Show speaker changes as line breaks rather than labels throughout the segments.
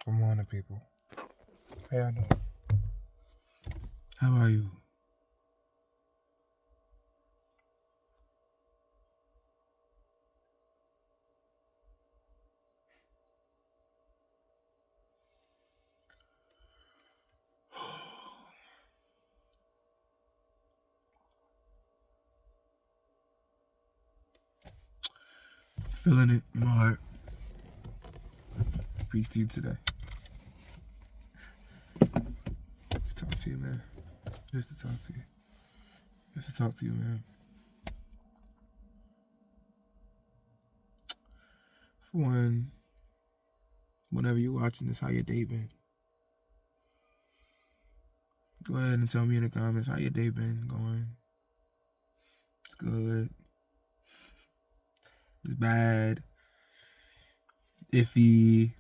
Good morning, people. How y'all doing? How are you? Feeling it in my heart. Preach to you today. Just to talk to you, man. Just to talk to you. Just to talk to you, man. For one, whenever you're watching this, how your day been? Go ahead and tell me in the comments how your day been going. It's good. It's bad. Iffy.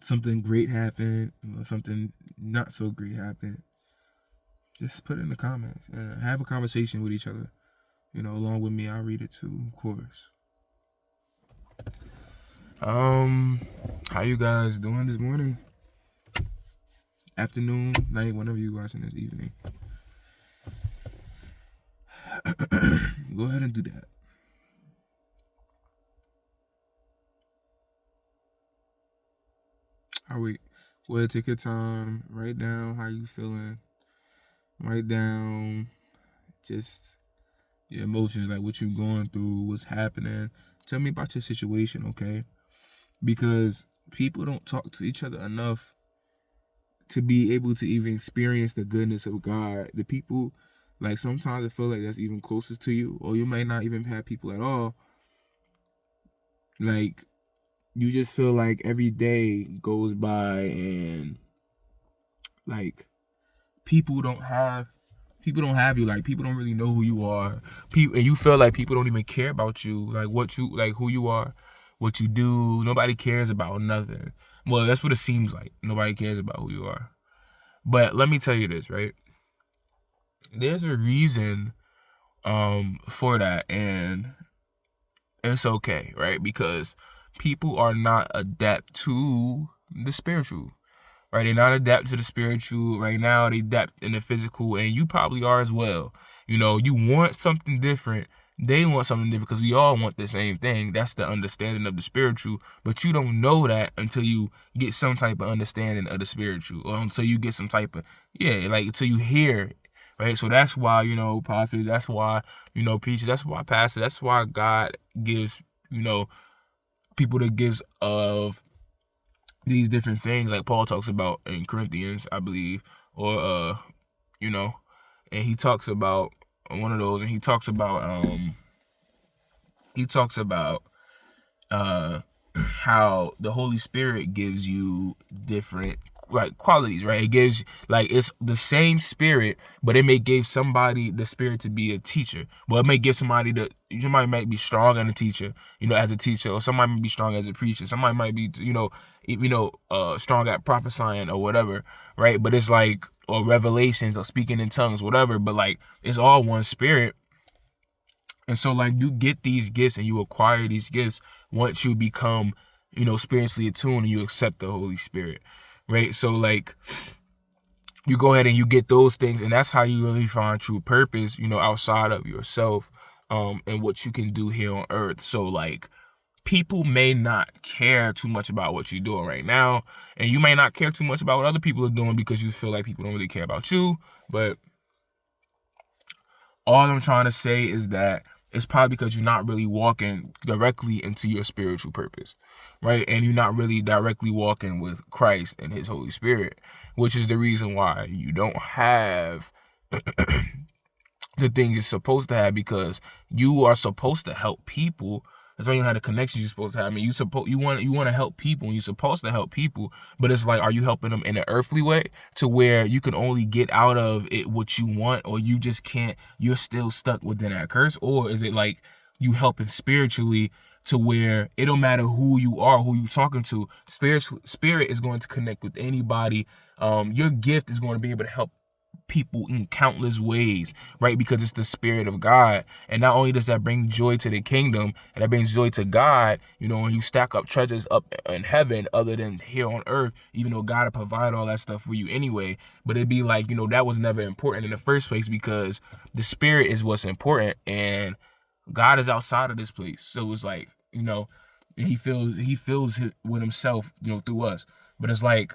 Something great happened. Or something not so great happened. Just put it in the comments and have a conversation with each other. Along with me, I'll read it too, of course. How you guys doing this morning? Afternoon, night, whenever you're watching this evening. Go ahead and do that. Go ahead, take your time. Write down how you feeling. Write down just your emotions, like what you're going through, what's happening. Tell me about your situation, okay? Because people don't talk to each other enough to be able to even experience the goodness of God. The people, like sometimes I feel like that's even closest to you, or you may not even have people at all. Like you just feel like every day goes by and like people don't have you. Like people don't really know who you are. And you feel like people don't even care about you, like who you are, what you do. Nobody cares about nothing. Well, that's what it seems like. Nobody cares about who you are. But let me tell you this, right? There's a reason for that, and it's okay, right? Because people are not adapt to the spiritual. Right, they're not adapt to the spiritual right now. They adapt in the physical, and you probably are as well. You want something different. They want something different because we all want the same thing. That's the understanding of the spiritual. But you don't know that until you get some type of understanding of the spiritual, or until you get some type of until you hear it. Right, so that's why prophet. That's why preacher. That's why pastor. That's why God gives people the gifts of these different things, like Paul talks about in Corinthians, I believe, or and he talks about one of those, and he talks about how the Holy Spirit gives you different qualities, right? It gives it's the same spirit, but it may give somebody the spirit to be a teacher. Well, it may give somebody somebody might be strong as a teacher, as a teacher, or somebody might be strong as a preacher. Somebody might be, strong at prophesying or whatever, right? But it's or revelations or speaking in tongues, whatever. But it's all one spirit. And so you get these gifts and you acquire these gifts once you become, spiritually attuned and you accept the Holy Spirit, right? So you go ahead and you get those things, and that's how you really find true purpose, outside of yourself, and what you can do here on earth. So people may not care too much about what you're doing right now, and you may not care too much about what other people are doing because you feel like people don't really care about you. But all I'm trying to say is that it's probably because you're not really walking directly into your spiritual purpose, right? And you're not really directly walking with Christ and his Holy Spirit, which is the reason why you don't have the things you're supposed to have, because you are supposed to help people. That's why you have the connections you're supposed to have. I mean, you want to help people, and you're supposed to help people, but it's are you helping them in an earthly way to where you can only get out of it what you want, or you just can't, you're still stuck within that curse? Or is it you helping spiritually to where it don't matter who you are, who you're talking to, spirit is going to connect with anybody. Your gift is going to be able to help people in countless ways, right? Because it's the Spirit of God. And not only does that bring joy to the kingdom, and that brings joy to God, when you stack up treasures up in heaven other than here on earth, even though God will provide all that stuff for you anyway. But it'd be like, that was never important in the first place, because the Spirit is what's important, and God is outside of this place. So it's like, he feels with himself, through us. But it's like,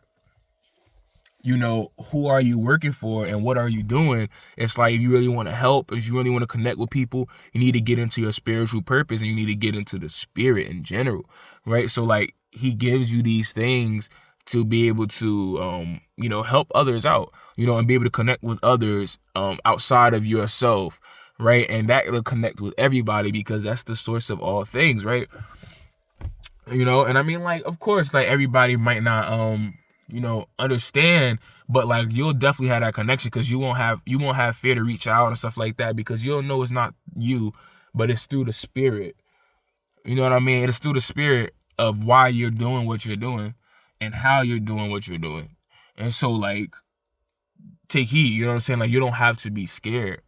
who are you working for and what are you doing? It's like, if you really want to help, if you really want to connect with people, you need to get into your spiritual purpose, and you need to get into the Spirit in general, right? So like, he gives you these things to be able to, help others out, and be able to connect with others outside of yourself, right? And that will connect with everybody, because that's the source of all things, right? And I mean, like, of course, like, everybody might not, understand, but like, you'll definitely have that connection, because you won't have fear to reach out and stuff like that, because you'll know it's not you, but it's through the Spirit. You know what I mean? It's through the Spirit of why you're doing what you're doing and how you're doing what you're doing. And so, like, take heed, you know what I'm saying? Like, you don't have to be scared,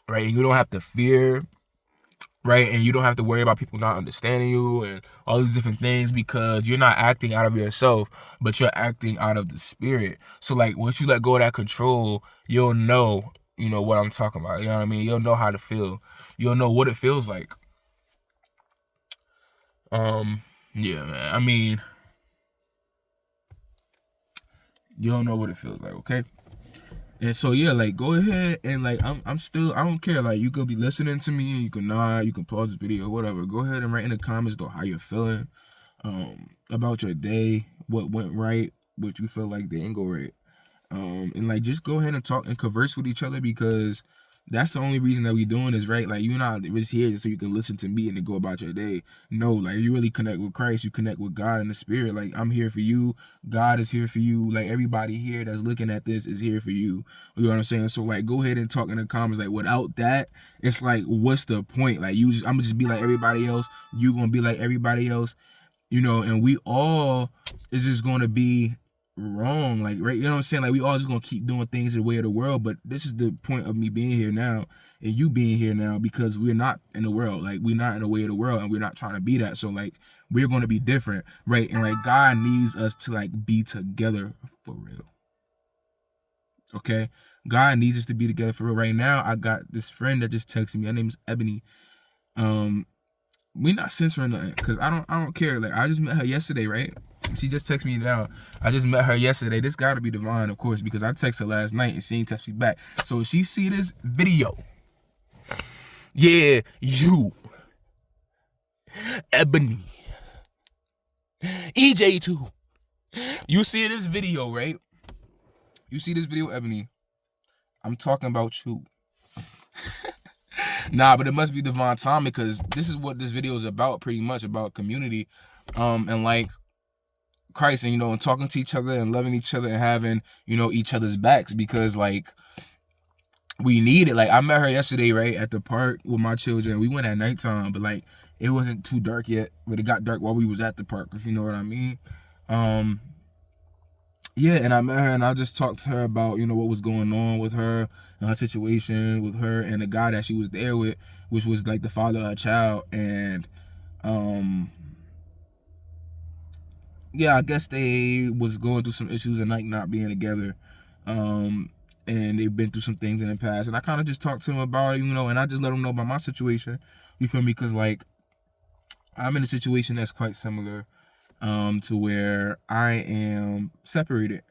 right? You don't have to fear, right? And you don't have to worry about people not understanding you and all these different things, because you're not acting out of yourself, but you're acting out of the Spirit. So like, once you let go of that control, you'll know, what I'm talking about. You know what I mean? You'll know how to feel. You'll know what it feels like. Yeah, man. I mean, you'll know what it feels like, okay? And so, yeah, like, go ahead and, like, I'm still, I don't care. Like, you could be listening to me, you can nod, you can pause the video, whatever. Go ahead and write in the comments, though, how you're feeling, about your day, what went right, what you feel like didn't go right. And, like, just go ahead and talk and converse with each other, because that's the only reason that we doing this, right? Like, you're not just here just so you can listen to me and then go about your day. No, like, you really connect with Christ, you connect with God and the Spirit. Like, I'm here for you, God is here for you. Like, everybody here that's looking at this is here for you. You know what I'm saying? So, like, go ahead and talk in the comments. Like, without that, it's like, what's the point? Like, I'm gonna just be like everybody else, you gonna be like everybody else, and we all is just gonna be wrong, like, right? You know what I'm saying? Like, we all just gonna keep doing things the way of the world. But this is the point of me being here now and you being here now, because we're not in the world. Like, we're not in the way of the world, and we're not trying to be that. So like, we're gonna be different, right? And like, God needs us to like be together for real. Okay, God needs us to be together for real. Right now, I got this friend that just texted me. Her name's Ebony. We not censoring nothing, because I don't care. Like, I just met her yesterday, right? She just texted me now. I just met her yesterday. This gotta be divine, of course, because I texted her last night and she ain't text me back. So if she see this video, yeah, you, Ebony, EJ too, you see this video, right? You see this video, Ebony, I'm talking about you. Nah, but it must be divine timing, because this is what this video is about, pretty much about community, and like Christ, and and talking to each other and loving each other and having each other's backs, because like, we need it. Like, I met her yesterday, right, at the park with my children. We went at nighttime, but like, it wasn't too dark yet, but it got dark while we was at the park, if you know what I mean. Yeah, and I met her and I just talked to her about what was going on with her and her situation with her and the guy that she was there with, which was like the father of her child. And yeah, I guess they was going through some issues and like not being together. And they've been through some things in the past. And I kind of just talked to them about it, and I just let them know about my situation. You feel me? Because like, I'm in a situation that's quite similar to where I am separated.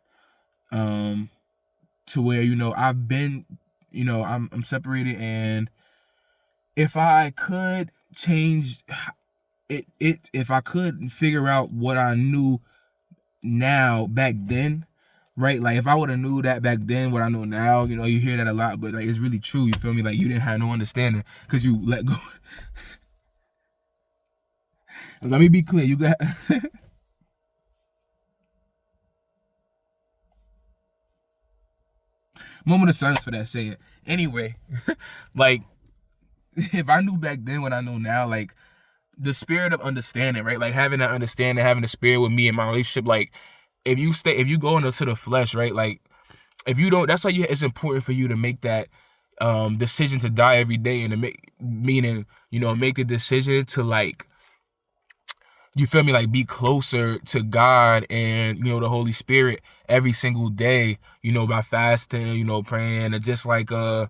To where, I've been, I'm separated, and if I could change if I could figure out what I knew now back then, right? Like, if I would have knew that back then, what I know now, you hear that a lot, but like, it's really true. You feel me? Like, you didn't have no understanding because you let go. Let me be clear. You got. Moment of silence for that saying. Anyway, like, if I knew back then what I know now, like, the spirit of understanding, right? Like, having that understanding, having the spirit with me in my relationship, like, if you go into the flesh, right? Like, if you don't, that's why it's important for you to make that decision to die every day, and to meaning, make the decision to, like, you feel me, like, be closer to God and, the Holy Spirit every single day, by fasting, praying, and just like chilling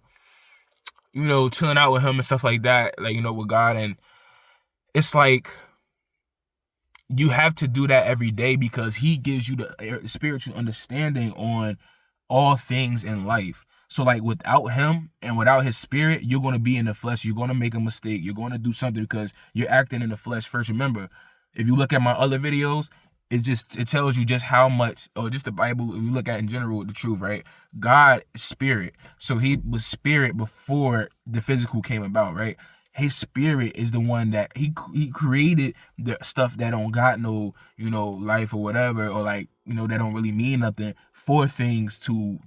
out with him and stuff like that, like, with God. And it's like, you have to do that every day, because he gives you the spiritual understanding on all things in life. So, like, without him and without his spirit, you're going to be in the flesh. You're going to make a mistake. You're going to do something because you're acting in the flesh first. Remember, if you look at my other videos, it tells you just how much, or just the Bible, if you look at in general, the truth, right? God is spirit. So he was spirit before the physical came about, right? His spirit is the one that he created the stuff that don't got no, life or whatever, or like, that don't really mean nothing, for things to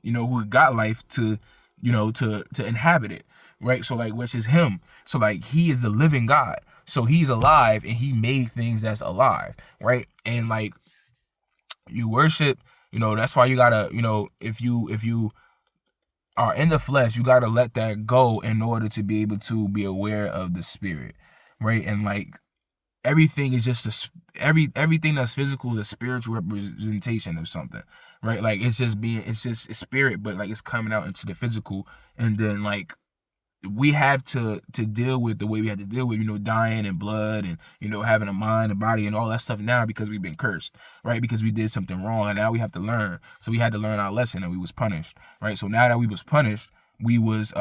who got life to, to inhabit it, right? So, like, which is him. So, like, he is the living God. So he's alive, and he made things that's alive, right? And, like, you worship, that's why you gotta, if you are in the flesh, you gotta let that go in order to be able to be aware of the spirit, right? And, like, everything is just everything that's physical is a spiritual representation of something, right? Like, it's just spirit, but, like, it's coming out into the physical. And then, like, we have to deal with the way we had to deal with, dying and blood, and, having a mind, a body, and all that stuff now, because we've been cursed, right? Because we did something wrong, and now we have to learn. So we had to learn our lesson, and we was punished, right? So now that we was punished, we was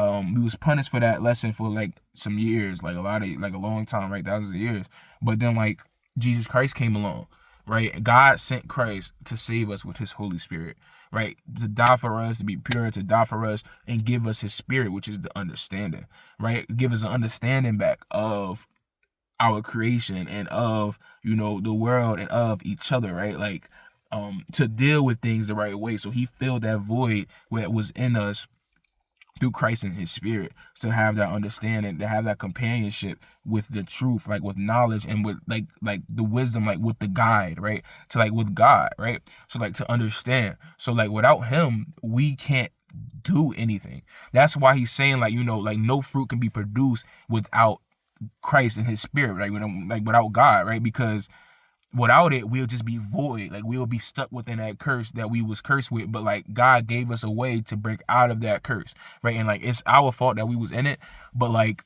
punished for that lesson for, like, some years, like a long time, right? Thousands of years. But then, like, Jesus Christ came along, right? God sent Christ to save us with his Holy Spirit, right? To die for us, to be pure, to die for us, and give us his spirit, which is the understanding, right? Give us an understanding back of our creation, and of, the world, and of each other, right? Like, to deal with things the right way. So he filled that void where was in us through Christ and his spirit, to have that understanding, to have that companionship with the truth, like, with knowledge, and with like the wisdom, like, with the guide, right? To, like, with God, right? So, like, to understand. So, like, without him, we can't do anything. That's why he's saying, like, like, no fruit can be produced without Christ and his spirit, right? Without God, right? Because without it, we'll just be void. Like, we'll be stuck within that curse that we was cursed with. But, like, God gave us a way to break out of that curse, right? And, like, it's our fault that we was in it, but, like,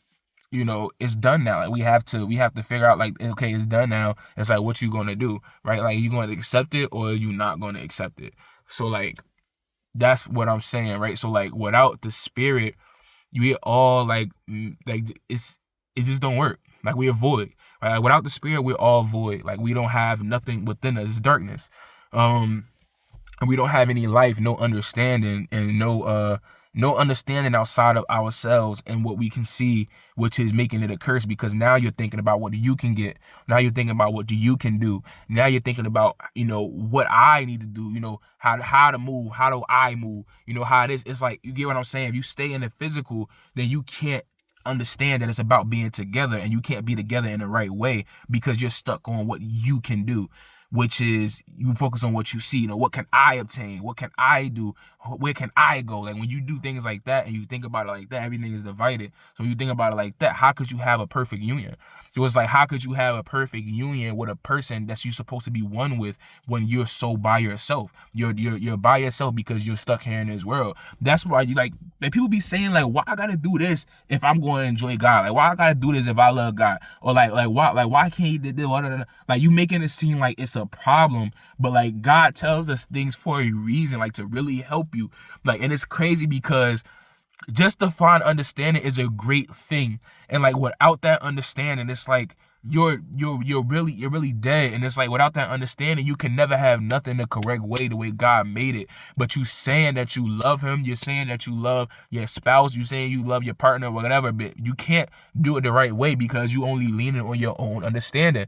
it's done now. Like, we have to figure out, like, okay, it's done now. It's like, what you gonna do, right? Like, you going to accept it, or you not going to accept it? So, like, that's what I'm saying, right? So, like, without the spirit, we all, like, it just don't work. Like, we are void, right? Like, without the spirit, we're all void. Like, we don't have nothing within us. It's darkness. And we don't have any life, no understanding, and no understanding outside of ourselves and what we can see, which is making it a curse. Because now you're thinking about what you can get. Now you're thinking about what you can do. Now you're thinking about, what I need to do, how to move, how do I move, how it is. It's like, you get what I'm saying? If you stay in the physical, then you can't understand that it's about being together, and you can't be together in the right way, because you're stuck on what you can do, which is, you focus on what you see. What can I obtain? What can I do? Where can I go? Like, when you do things like that, and you think about it like that, everything is divided. So when you think about it like that, how could you have a perfect union? So it's like, how could you have a perfect union with a person that you're supposed to be one with, when you're so by yourself? You're by yourself because you're stuck here in this world. That's why you, like people be saying, like, why I gotta do this if I'm going to enjoy God? Like, why I gotta do this if I love God? Or why can't he do this? Like, you making it seem like it's a problem, but, like, God tells us things for a reason, like, to really help you. Like, and it's crazy, because just to find understanding is a great thing, and, like, without that understanding, it's like you're really dead. And it's like, without that understanding, you can never have nothing the correct way, the way God made it. But you saying that you love him, you're saying that you love your spouse, you saying you love your partner, whatever, but you can't do it the right way, because you only leaning on your own understanding.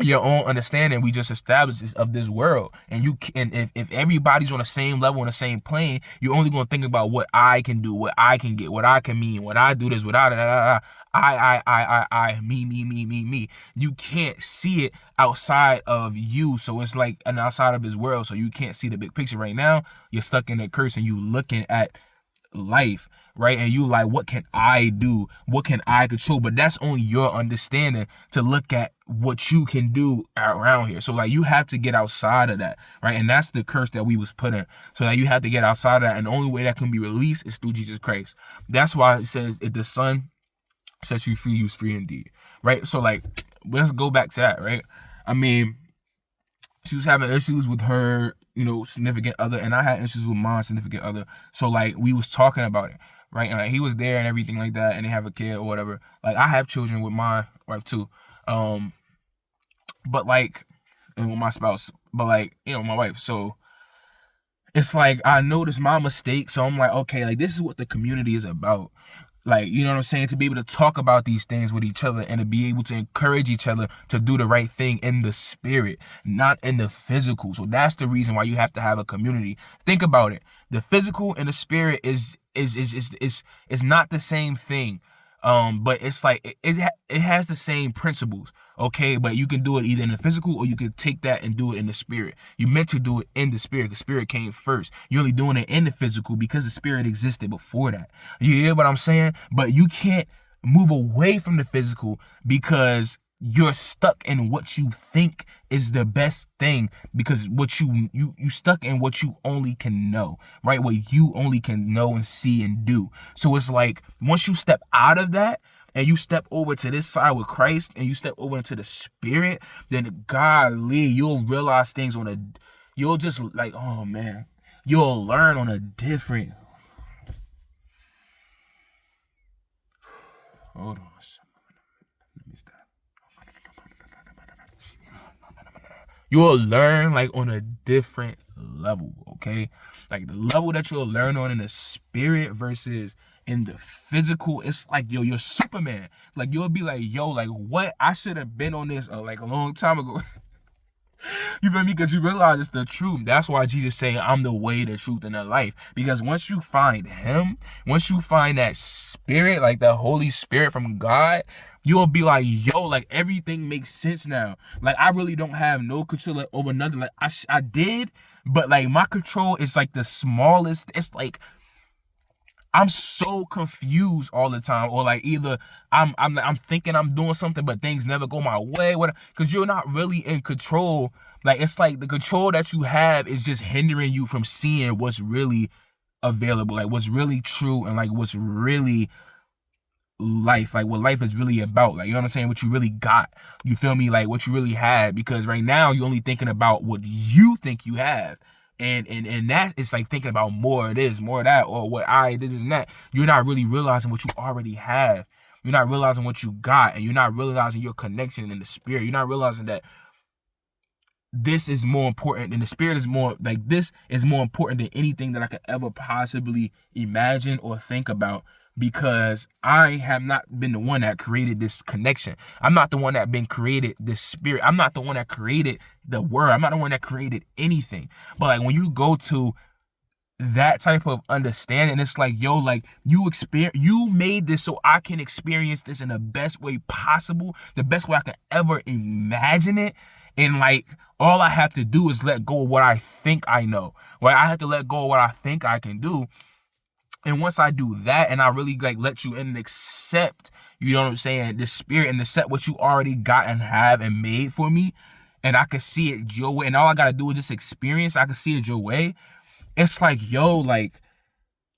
your own understanding we just established is of this world, and if everybody's on the same level, on the same plane, you're only going to think about what I can do, what I can get, what I can mean, what I do this, what me. You can't see it outside of you, so it's like an outside of this world, so you can't see the big picture. Right now you're stuck in that curse and you looking at life, right? And you like, what can I do? What can I control? But that's only your understanding to look at what you can do around here. So like, you have to get outside of that, right? And that's the curse that we was put in. So that you have to get outside of that, and the only way that can be released is through Jesus Christ. That's why it says, if the Son sets you free, you's free indeed, right? So like, let's go back to that, right? I mean, she was having issues with her, significant other, and I had issues with my significant other. So like, we was talking about it, right? And like, he was there and everything like that, and they have a kid or whatever. Like, I have children with my wife too, but like, and with my spouse, but like, my wife. So it's like, I noticed my mistake, so I'm like, okay, like, this is what the community is about. Like, you know what I'm saying? To be able to talk about these things with each other and to be able to encourage each other to do the right thing in the spirit, not in the physical. So that's the reason why you have to have a community. Think about it. The physical and the spirit is not the same thing. But it's like, it has the same principles, okay? But you can do it either in the physical, or you can take that and do it in the spirit. You meant to do it in the spirit. The spirit came first. You're only doing it in the physical because the spirit existed before that. You hear what I'm saying? But you can't move away from the physical because you're stuck in what you think is the best thing, because what you stuck in what you only can know, right? What you only can know and see and do. So it's like, once you step out of that and you step over to this side with Christ and you step over into the spirit, then golly, you'll realize things you'll just like, oh man, you'll learn on a different, hold on. You'll learn like on a different level, okay? Like, the level that you'll learn on in the spirit versus in the physical, it's like, yo, you're Superman. Like, you'll be like, yo, like, what? I should have been on this like a long time ago. You feel me? Because you realize it's the truth. That's why Jesus saying, I'm the way, the truth, and the life. Because once you find him, once you find that spirit, like the Holy Spirit from God, you'll be like, yo, like, everything makes sense now. Like, I really don't have no control over nothing. Like, I did, but like, my control is like the smallest. It's like, I'm so confused all the time, or like, either I'm thinking I'm doing something, but things never go my way. Because you're not really in control. Like, it's like the control that you have is just hindering you from seeing what's really available, like what's really true, and like what's really life, like what life is really about. Like, you know what I'm saying? What you really got. You feel me? Like, what you really had. Because right now you're only thinking about what you think you have. And that is like thinking about more of this, more of that, or what this and that. You're not really realizing what you already have. You're not realizing what you got, and you're not realizing your connection in the spirit. You're not realizing that this is more important, and the spirit is more, like, this is more important than anything that I could ever possibly imagine or think about. Because I have not been the one that created this connection. I'm not the one that been created this spirit. I'm not the one that created the word. I'm not the one that created anything. But like, when you go to that type of understanding, it's like, yo, like, you made this so I can experience this in the best way possible, the best way I can ever imagine it. And like, all I have to do is let go of what I think I know, right? I have to let go of what I think I can do. And once I do that, and I really like let you in and accept, you know what I'm saying, the spirit, and accept what you already got and have and made for me, and I can see it your way, and all I gotta do is just experience, I can see it your way. It's like, yo, like,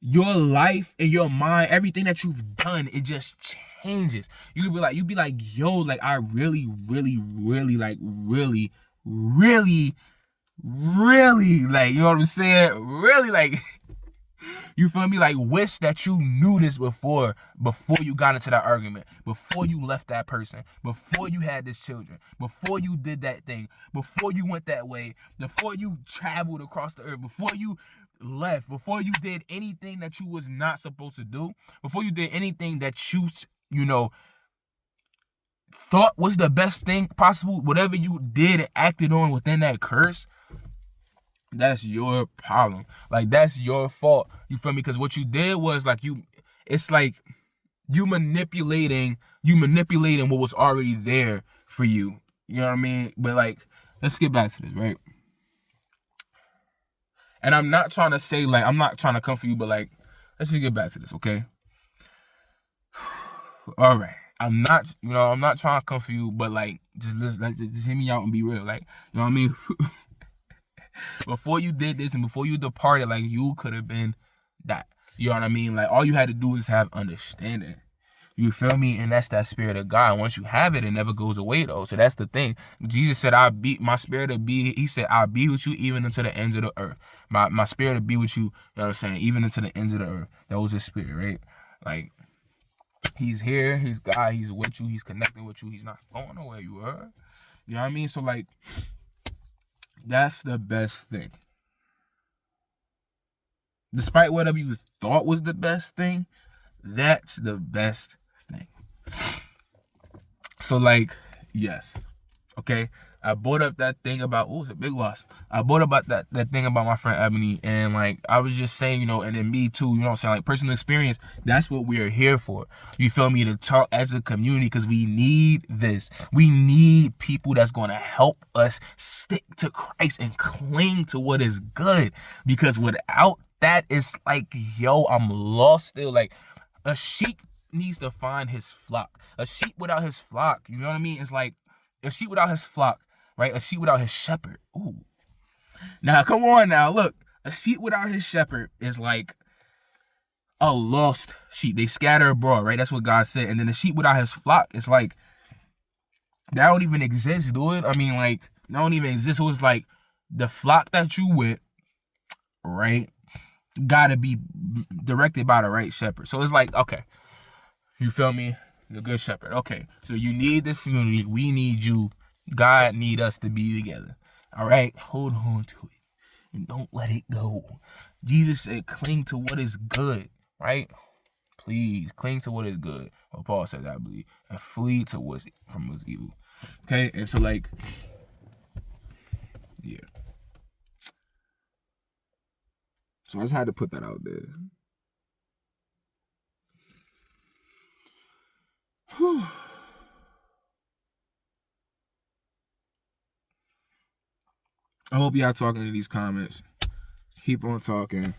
your life and your mind, everything that you've done, it just changes. You be like, yo, like, I really, really, really, like, really, really, really, like, you know what I'm saying? Really, like, you feel me? Like, wish that you knew this before you got into that argument, before you left that person, before you had this children, before you did that thing, before you went that way, before you traveled across the earth, before you left, before you did anything that you was not supposed to do, before you did anything that you thought was the best thing possible, whatever you did and acted on within that curse, that's your problem. Like, that's your fault. You feel me? Because what you did was like it's like you manipulating what was already there for you. You know what I mean? But like, let's get back to this, right? And I'm not trying to say, like, I'm not trying to come for you, but like, let's just get back to this, okay? All right. I'm not trying to come for you, but like, just hear me out and be real. Like, you know what I mean? Before you did this and before you departed, like, you could have been that. You know what I mean? Like, all you had to do is have understanding. You feel me? And that's that spirit of God. Once you have it, it never goes away, though. So that's the thing. Jesus said, my spirit to be, he said, I'll be with you even unto the ends of the earth. My spirit to be with you, you know what I'm saying, even unto the ends of the earth. That was his spirit, right? Like, he's here, he's God, he's with you, he's connecting with you, he's not going nowhere, you heard? You know what I mean? So, like, that's the best thing. Despite whatever you thought was the best thing, that's the best thing. So, like, yes. Okay? I brought up that thing about, it's a big loss. I brought up that thing about my friend Ebony, and like, I was just saying, you know, and then me too, you know what I'm saying? Like, personal experience, that's what we're here for. You feel me? To talk as a community, because we need this. We need people that's going to help us stick to Christ and cling to what is good. Because without that, it's like, yo, I'm lost still. Like, a sheep needs to find his flock. A sheep without his flock, you know what I mean? It's like a sheep without his flock, right? A sheep without his shepherd. Ooh. Now, come on now. Look, a sheep without his shepherd is like a lost sheep. They scatter abroad, right? That's what God said. And then a sheep without his flock is like, that don't even exist, dude. I mean, like, that don't even exist. It was like the flock that you with, right, gotta be directed by the right shepherd. So it's like, okay, you feel me? The good shepherd. Okay, so you need this unity. We need you. God need us to be together. All right, hold on to it and don't let it go. Jesus said, cling to what is good, right? Please cling to what is good. Well, Paul said, I believe, and flee to what's evil. Okay, and so like, yeah. So I just had to put that out there. Whew. I hope y'all talking in these comments. Keep on talking.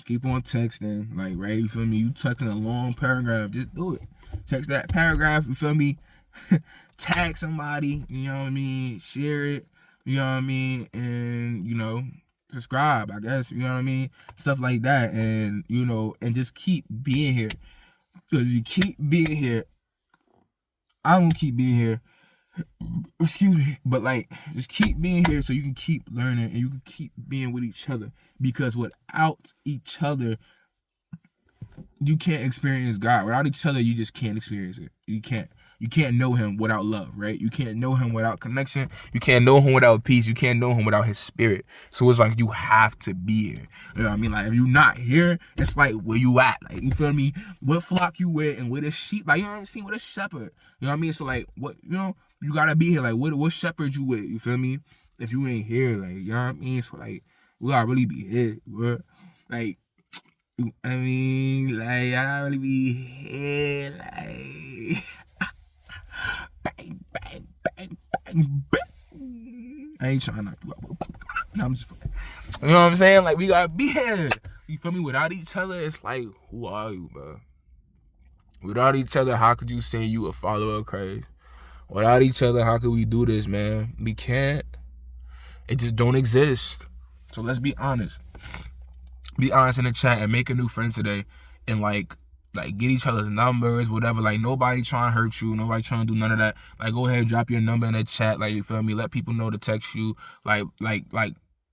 Keep on texting. Like, right, you feel me? You texting a long paragraph, just do it. Text that paragraph, you feel me? Tag somebody, you know what I mean? Share it, you know what I mean? And, you know, subscribe, I guess, you know what I mean? Stuff like that. And, you know, and just keep being here. Because you keep being here, I won't keep being here. Excuse me, but like, just keep being here so you can keep learning and you can keep being with each other, because without each other you can't experience God. Without each other you just can't experience it. You can't know him without love, right? You can't know him without connection. You can't know him without peace. You can't know him without his spirit. So it's like, you have to be here. You know what I mean? Like, if you're not here, it's like, where you at? Like, you feel me? What flock you with, and with a sheep? Like, you know what I'm saying? With a shepherd. You know what I mean? So like, what, you know, you gotta be here. Like, what shepherd you with? You feel me? If you ain't here, like, you know what I mean? So like, we gotta really be here. Bro. Like, I mean, like, I gotta really be here. Like, bang, bang, bang, bang, bang. I ain't trying to knock you out. No, I'm just fucking. You know what I'm saying? Like, we gotta be here. You feel me? Without each other, it's like, who are you, bro? Without each other, how could you say you a follower of Christ? Without each other, how could we do this, man? We can't. It just don't exist. So let's be honest. Be honest in the chat and make a new friend today, and like get each other's numbers, whatever. Like, nobody trying to hurt you, nobody trying to do none of that. Like, go ahead, drop your number in the chat. Like, you feel me? Let people know to text you. Like,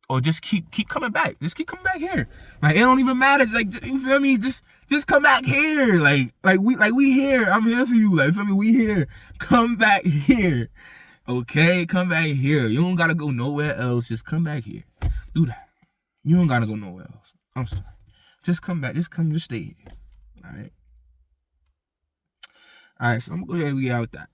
or just keep coming back. Just keep coming back here. Like, it don't even matter. It's like, you feel me? Just come back here. Like we here. I'm here for you. Like, you feel me? We here. Come back here. Okay, come back here. You don't gotta go nowhere else. Just come back here. Do that. You don't gotta go nowhere else. I'm sorry. Just come back. Just stay here. All right. All right, so I'm gonna go ahead and leave out with that.